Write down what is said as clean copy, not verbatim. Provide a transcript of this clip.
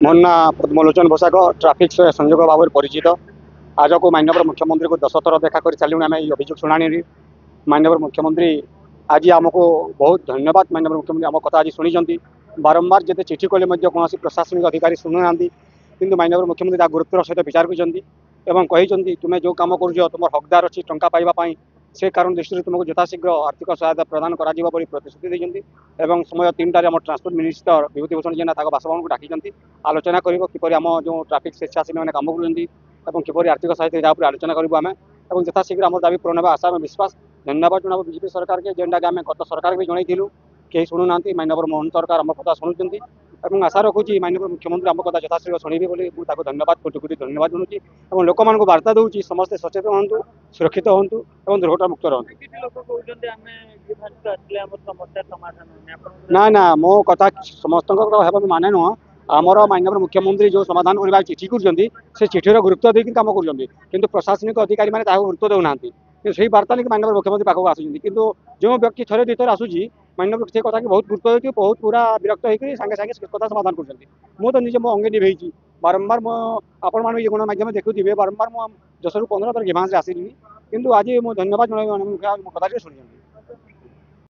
ମୋ ନାଁ ପଦ୍ମଲୋଚନ ବସାକ ट्राफिक संयोग भाव में परिचित। आज को माननीय मुख्यमंत्री को 10 थर देखा कर सारे आम अभियोग शुणी माननीय मुख्यमंत्री आज आमको बहुत धन्यवाद। माननीय मुख्यमंत्री आम कथा आज शुणी बारंबार जिते चिठी कले कौन प्रशासनिक अधिकारी शुणुना कि माननीय मुख्यमंत्री गुरुत्वर सहित विचार कर तुम्हें जो कम कर तुम हकदार अच्छी टाँचा पाइबापी से कारण दृष्टि तुमको यथाशीघ्र आर्थिक सहायता प्रदान कर प्रतिश्रुति देते समय 3टार ट्रांसपोर्ट मिनिस्टर विभूति भूषण जेना बासभवन को डाकी आलोचना कर आम जो ट्राफिक स्वेच्छासेवी मैंने कम कर आर्थिक सहायता जहाँ आलोचना करूँ आम यथाशीघ्र आम दाबी पूरण आशा में विश्वास। धन्यवाद जनाब बीजेपी सरकार के जेनटा कि आम गत सरकार भी जनइलु कहीं शुणुना माननीय मोहन सरकार आम कथा शुणुंट और आशा रखुची माननीय मुख्यमंत्री आम कथा यथाशीघ्र शुणे बोली धन्यवाद कोटि कोटि धन्यवाद जनाऊँगी और लोक मान बार्ता दूसरी समस्ते सचेतन हूँ सुरक्षित हूँ और दुर्घटना मुक्त रहतु। ना ना मो कथा समस्त माने नुह आमर माननीय मुख्यमंत्री जो समाधान करने चिठी कर चिठीर गुरुत्व देकर कम कर प्रशासनिक अधिकारी मैंने गुरुत्व देना से बार्ता लेकिन माननीय मुख्यमंत्री पाखक आसुच्च जो व्यक्ति थे दुई थर आसूँ माननीय से कथा की बहुत गुरुत्व देती बहुत पूरा विरक्त होकर सागे सागे कथा समाधान कर निजे मो अंगे निभे बारंबार मो आपण मैंने गणमाध्यम देखुए बारंबार 10 ରୁ 15 थर घिमास आसली कि आज मो धन्यवाद कथा शुणी।